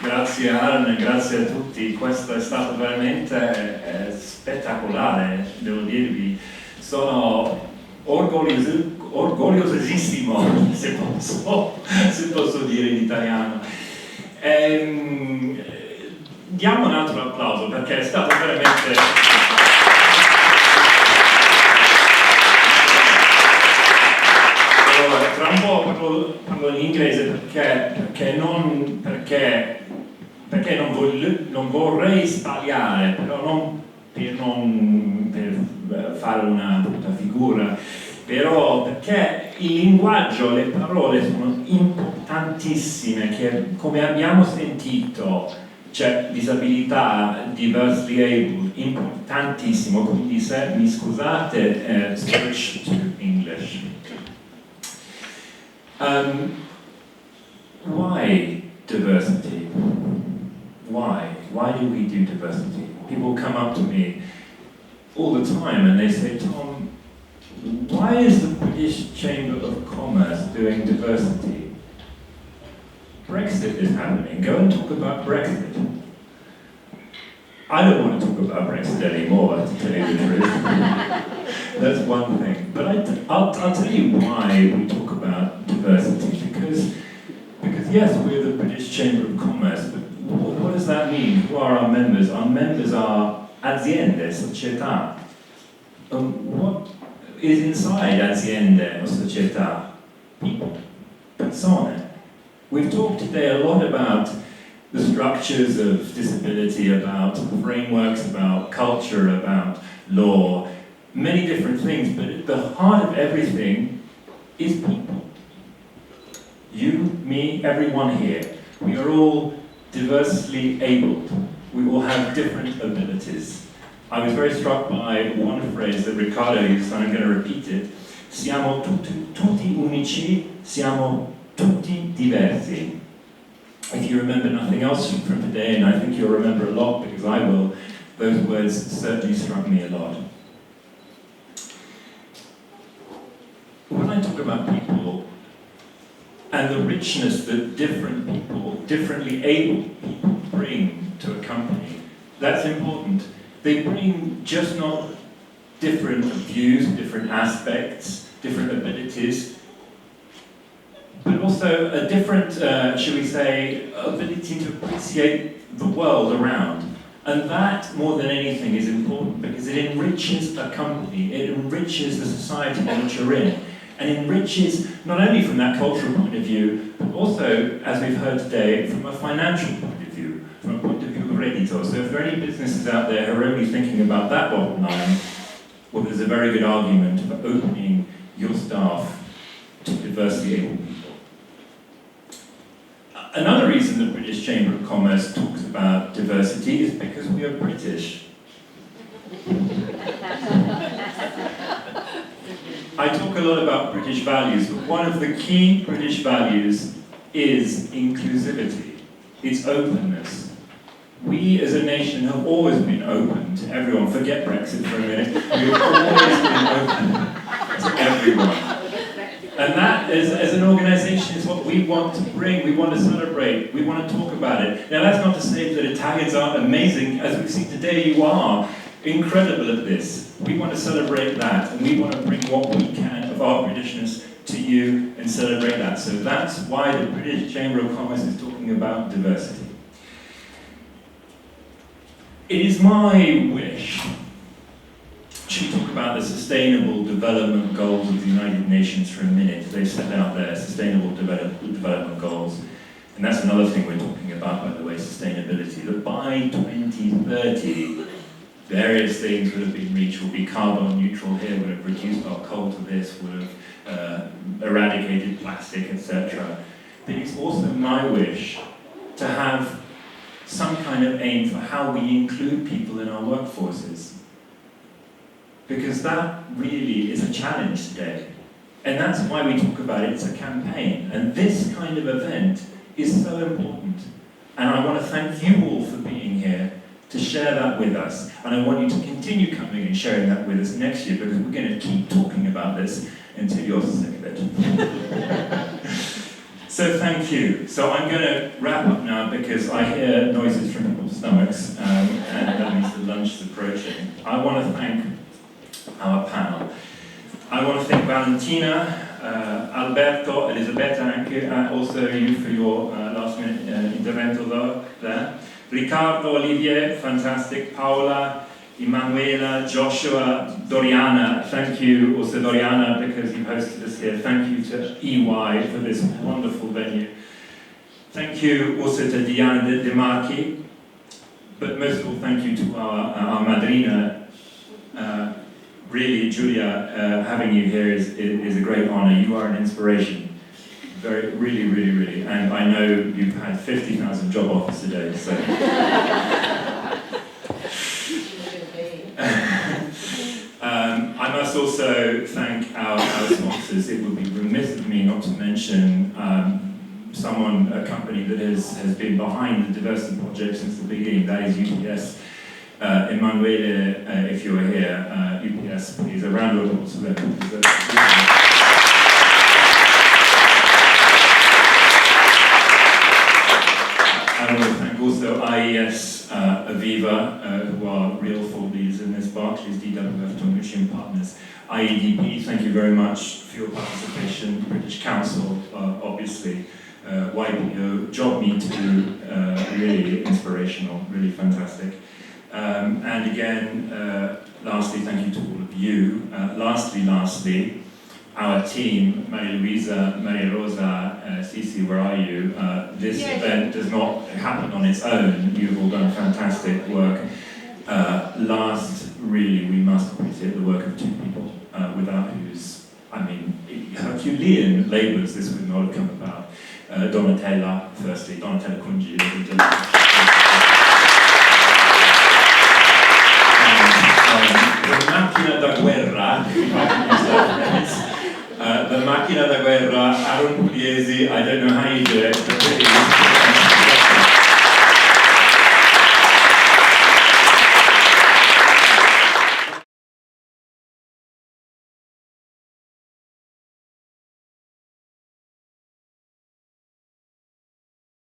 Grazie Aaron, grazie a tutti, questo è stato veramente spettacolare, devo dirvi. Sono orgogliosissimo, se posso dire in italiano. Diamo un altro applauso perché è stato veramente... Allora, tra un po' parlo in inglese perché non vorrei sbagliare, però non per fare una brutta figura, però perché il linguaggio, le parole sono importantissime, che come abbiamo sentito c'è disabilità, diversely able, importantissimo, quindi se mi scusate, switch to English. Why diversity? Why? Why do we do diversity? People come up to me all the time and they say, Tom, why is the British Chamber of Commerce doing diversity? Brexit is happening. Go and talk about Brexit. I don't want to talk about Brexit anymore, to tell you the truth. That's one thing. But I'll tell you why we talk about diversity. Because yes, we're the British Chamber of Commerce, but what does that mean? Who are our members? Our members are aziende, società. What is inside aziende or società? People, persone. We've talked today a lot about the structures of disability, about frameworks, about culture, about law, many different things, but at the heart of everything is people. You, me, everyone here. We are all diversely abled. We all have different abilities. I was very struck by one phrase that Riccardo used, and I'm going to repeat it. Siamo tutti unici, siamo tutti diversi. If you remember nothing else from today, and I think you'll remember a lot because I will, those words certainly struck me a lot. When I talk about people and the richness that different people, differently able people bring to a company, that's important. They bring just not different views, different aspects, different abilities, but also a different, should we say, ability to appreciate the world around. And that, more than anything, is important because it enriches a company, it enriches the society in which you're in, and enriches not only from that cultural point of view, but also, as we've heard today, from a financial point of view, from a point of view of reddito. So if there are any businesses out there who are only thinking about that bottom line, well, there's a very good argument for opening your staff to diversity able people. Another reason the British Chamber of Commerce talks about diversity is because we are British. I talk a lot about British values, but one of the key British values is inclusivity. It's openness. We as a nation have always been open to everyone. Forget Brexit for a minute. We've always been open to everyone. And that, as an organisation, is what we want to bring, we want to celebrate, we want to talk about it. Now that's not to say that Italians aren't amazing, as we've seen today you are incredible at this. We want to celebrate that, and we want to bring what we can of our Britishness to you and celebrate that. So that's why the British Chamber of Commerce is talking about diversity. It is my wish. Should we talk about the Sustainable Development Goals of the United Nations for a minute? They've set out their Sustainable Development Goals. And that's another thing we're talking about, by the way, sustainability. That by 2030, various things would have been reached. We'll be carbon neutral here, would have reduced our coal to this, would have eradicated plastic, etc. But it's also my wish to have some kind of aim for how we include people in our workforces. Because that really is a challenge today. And that's why we talk about it. It's a campaign. And this kind of event is so important. And I want to thank you all for being here to share that with us. And I want you to continue coming and sharing that with us next year, because we're going to keep talking about this until you're sick of it. So thank you. So I'm going to wrap up now because I hear noises from people's stomachs and that means the lunch is approaching. I want to thank our panel. I want to thank Valentina, Alberto, Elisabetta, also you for your last minute intervento there. Riccardo, Olivier, fantastic. Paola, Emanuela, Joshua, Doriana, thank you. Also Doriana, because you hosted us here. Thank you to EY for this wonderful venue. Thank you also to Diana De Marchi. But most of all, thank you to our madrina. Really, Julia, having you here is a great honor. You are an inspiration. Really. And I know you've had 50,000 job offers today, so. I must also thank our sponsors. It would be remiss of me not to mention a company that has been behind the diversity project since the beginning. That is UPS. Emanuele, if you are here, UPS, please, a round of applause for them. I want to thank also IES, Aviva, who are real thought leaders in this, Barclays, DWF, Tonguchian Partners, IEDP, thank you very much for your participation, British Council, obviously, YPO, Job Me Too, really inspirational, really fantastic. And again, lastly, thank you to all of you. Lastly, our team, Maria Luisa, Maria Rosa, Cici, where are you? This event does not happen on its own. You've all done fantastic work. Really, we must appreciate the work of two people, without whose, Herculean labours this would not have come about. Donatella, firstly, Donatella Kunji. La macchina da guerra, the macchina da guerra, Aaron Pugliesi, I don't know how you do it, but